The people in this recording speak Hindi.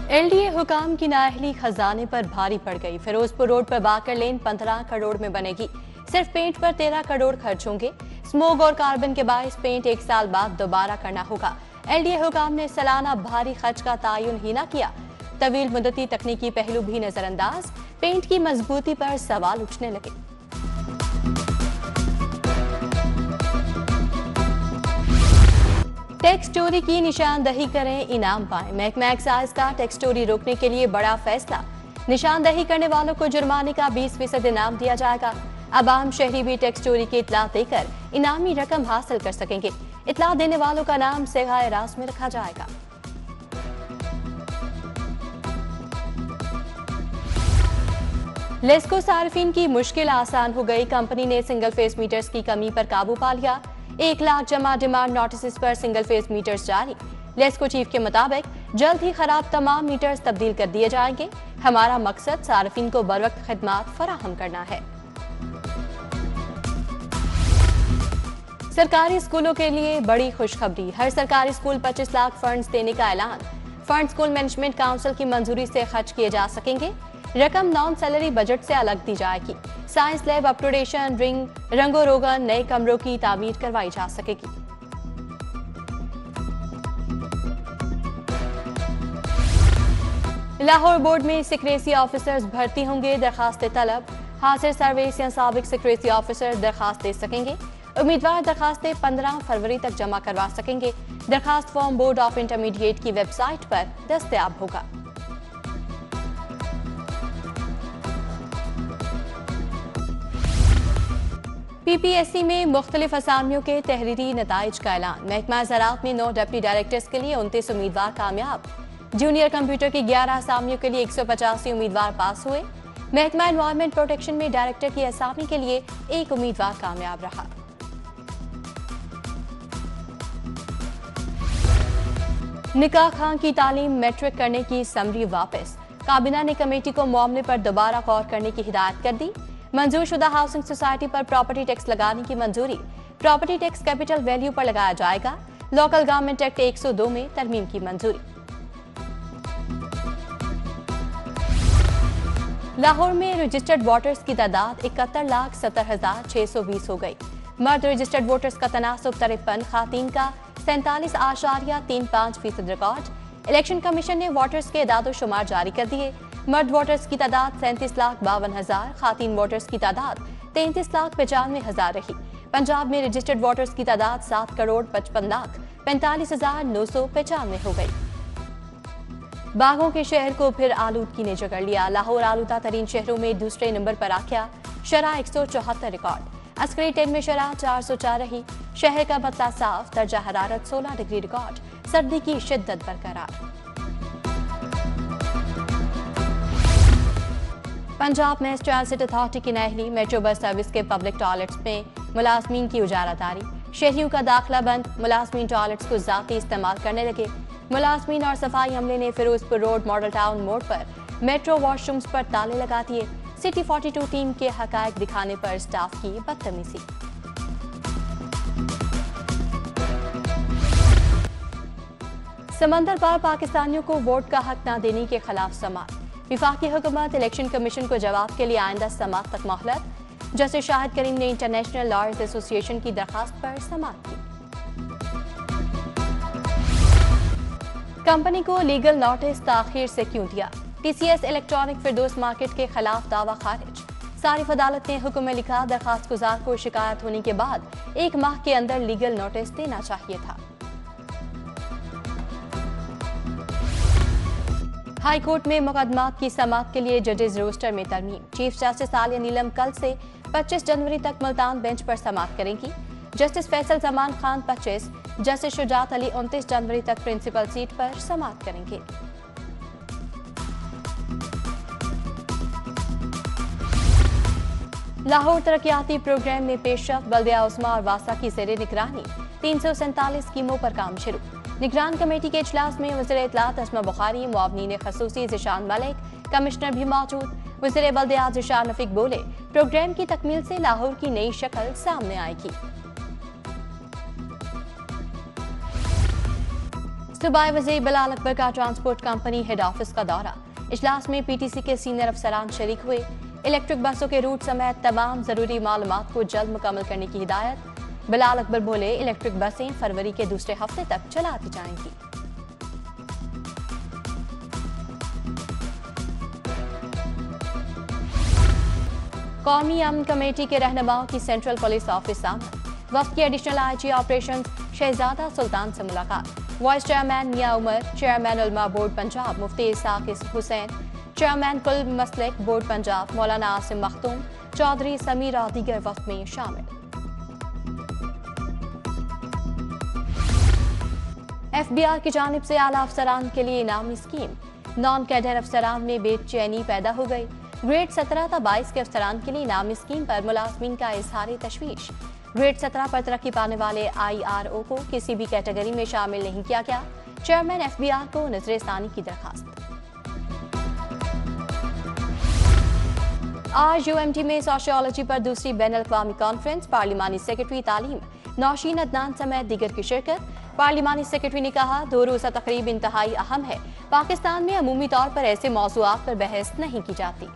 एलडीए हुकाम की नाअहली खजाने पर भारी पड़ गई। फिरोजपुर रोड पर बाकर लेन 15 करोड़ में बनेगी। सिर्फ पेंट पर 13 करोड़ खर्च होंगे। स्मोग और कार्बन के बायस पेंट 1 साल बाद दोबारा करना होगा। एलडीए हुकाम ने सालाना भारी खर्च का तयन ही न किया। तवील मुद्दती तकनीकी पहलू भी नजरअंदाज। पेंट की मजबूती पर सवाल उठने लगे। टैक्स चोरी की निशानदही करें, इनाम पाएं। महकमा एक्साइज का टैक्स चोरी रोकने के लिए बड़ा फैसला। निशानदही करने वालों को जुर्माने का 20% इनाम दिया जाएगा। अब आम शहरी भी टैक्स चोरी की इत्तला देकर इनामी रकम हासिल कर सकेंगे। इत्तला देने वालों का नाम सेगाए रास में रखा जाएगा। लेस्को सार्फिन की मुश्किल आसान हो गई। कंपनी ने सिंगल फेस मीटर्स की कमी पर काबू पा लिया। 1 लाख जमा डिमांड नोटिस पर सिंगल फेस मीटर्स जारी। लेस्को चीफ के मुताबिक जल्द ही खराब तमाम मीटर्स तब्दील कर दिए जाएंगे। हमारा मकसद सार्फिन को बरवक्त खिदमात फराहम करना है। सरकारी स्कूलों के लिए बड़ी खुशखबरी। हर सरकारी स्कूल 25 लाख फंड्स देने का ऐलान। फंड स्कूल मैनेजमेंट काउंसिल की मंजूरी से खर्च किए जा सकेंगे। रकम नॉन सैलरी बजट से अलग दी जाएगी। साइंस लैब अपग्रेडेशन, रंगो रोगन, नए कमरों की तामीर करवाई जा सकेगी। लाहौर बोर्ड में सिक्रेसी ऑफिसर्स भर्ती होंगे। दरखास्तें तलब। हासिल सर्विस या साबिक सिक्रेसी ऑफिसर दरखास्त दे सकेंगे। उम्मीदवार दरखास्तें 15 फरवरी तक जमा करवा सकेंगे। दरखास्त फॉर्म बोर्ड ऑफ इंटरमीडिएट की वेबसाइट पर दस्तयाब होगा। पीपीएससी में मुख्तलिफ असामियों के तहरीरी नताइज का ऐलान। महकमा ज़राअत में 9 डिप्टी डायरेक्टर्स के लिए 29 उम्मीदवार कामयाब। जूनियर कंप्यूटर के 11 असामियों के लिए 185 उम्मीदवार पास हुए। महकमा एनवायरमेंट प्रोटेक्शन में डायरेक्टर की असामी के लिए 1 उम्मीदवार कामयाब रहा। निकाह खां की तालीम मैट्रिक करने की समरी वापस। काबीना ने कमेटी को मामले पर दोबारा गौर करने की हिदायत कर दी। मंजूर शुदा हाउसिंग सोसाइटी पर प्रॉपर्टी टैक्स लगाने की मंजूरी। प्रॉपर्टी टैक्स कैपिटल वैल्यू पर लगाया जाएगा। लोकल गवर्नमेंट एक्ट 102 में तरमीम की मंजूरी। लाहौर में रजिस्टर्ड वोटर्स की तादाद 71,70,620 हो गई। मर्द रजिस्टर्ड वोटर्स का तनासुब 53, खातीन का 47.35% रिकॉर्ड। इलेक्शन कमीशन ने वोटर्स के एदाद शुमार जारी कर दिए। मर्द वोटर्स की तादाद 37,52,000, खातीन वोटर्स की तादाद 33,95,000 रही। पंजाब में रजिस्टर्ड वोटर्स की तादाद 7,55,45,995 हो गई। बागों के शहर को फिर आलूदगी ने जकड़ लिया। लाहौर आलूदा तरीन शहरों में दूसरे नंबर पर आख्या। शरह 174 रिकॉर्ड। अस्करी 10 में शरह 404 रही। शहर का बदला साफ। दर्जा हरारत 16 डिग्री रिकॉर्ड। सर्दी की शिद्दत बरकरार। पंजाब मेस ट्रांसिट अथॉरिटी की नाअहली। मेट्रो बस सर्विस के पब्लिक टॉयलेट्स में मुलाजमीन की उजारादारी। शहरियों का दाखिला बंद। मुलाजमीन टॉयलेट्स को जाती इस्तेमाल करने लगे। मुलाजमीन और सफाई अमले ने फिरोजपुर रोड मॉडल टाउन मोड़ पर मेट्रो वॉशरूम्स पर ताले लगा दिए। सिटी 42 टीम के हकायक दिखाने पर स्टाफ की बदतमीजी। समंदर पार पाकिस्तानियों को वोट का हक न देने के खिलाफ समाअत। विफाकी हुकूमत इलेक्शन कमीशन को जवाब के लिए आइंदा समाअत तक मोहलत। जस्टिस शाहिद करीम ने इंटरनेशनल लॉयर्स एसोसिएशन की दरखास्त पर समाअत की। कंपनी को लीगल नोटिस ताखीर से क्यों दिया? टीसीएस इलेक्ट्रॉनिक फिरदौस मार्केट के खिलाफ दावा खारिज। सारिफ अदालत ने हुक्म में लिखा, दरखास्त गुजार को शिकायत होने के बाद 1 माह के अंदर लीगल नोटिस देना चाहिए था। हाई कोर्ट में मुकदमात की समाअत के लिए जजेस रोस्टर में तरमीम। चीफ जस्टिस आलिया नीलम कल से 25 जनवरी तक मुल्तान बेंच पर समाअत करेंगी। जस्टिस फैसल जमान खान 25, जस्टिस शुजात अली 29 जनवरी तक प्रिंसिपल सीट पर समाअत करेंगे। लाहौर तरक्याती प्रोग्राम में पेशरफ। बल्दिया उस्मा और वासा की ज़ेरे निगरानी 347 स्कीमों पर काम शुरू। निगरान कमेटी के इजलास में वज़ीर इत्तलात अस्मा बुखारी, मुआवनीन खसूसी ज़िशान मलिक, कमिश्नर भी मौजूद। वज़ीर बल्दिया ज़िशान रफीक बोले, प्रोग्राम की तकमील से लाहौर की नई शक्ल सामने आएगी। सूबाई वज़ीर बिलाल अकबर का ट्रांसपोर्ट कंपनी हेड ऑफिस का दौरा। इजलास में पीटीसी के सीनियर अफसरान शरीक हुए। इलेक्ट्रिक बसों के रूट समेत तमाम जरूरी मालूमात को जल्द मुकम्मल करने की हिदायत। बिलाल अकबर बोले, इलेक्ट्रिक बसें फरवरी के दूसरे हफ्ते तक चला दी जाएंगी। कौमी अमन कमेटी के रहनुमाओं की सेंट्रल पुलिस ऑफिस आमद। वफ्द के एडिशनल आईजी ऑपरेशन शहजादा सुल्तान से मुलाकात। वाइस चेयरमैन मियां उमर, चेयरमैन उलमा बोर्ड पंजाब मुफ्ती इसाक हुसैन, चेयरमैन कुल मसलिक बोर्ड पंजाब मौलाना आसिम मखतूम, चौधरी समीर और दीगर वफ्द में शामिल। FBI की जानिब से आला अफसरान के लिए इनामी स्कीम। नॉन कैडर अफसरान में बेचैनी पैदा हो गई। ग्रेड 17 था 22 के अफसरान के लिए इनामी स्कीम पर मुलाजमीन का इजहार तशवीश। ग्रेड 17 पर तरक्की पाने वाले IRO को किसी भी कैटेगरी में शामिल नहीं किया गया। चेयरमैन FBI को नजरसानी की दरखास्त। आज UMT में सोशियोलॉजी पर दूसरी बैनुल-अक़वामी कॉन्फ्रेंस। पार्लिमानी सेक्रेटरी तालीम नौशीन अदनान समेत दीगर की शिरकत। पार्लिमानी सेक्रेटरी ने कहा, 2 रोज़ा तकरीब इंतहाई अहम है। पाकिस्तान में अमूमी तौर पर ऐसे मौज़ूआत पर बहस नहीं की जाती।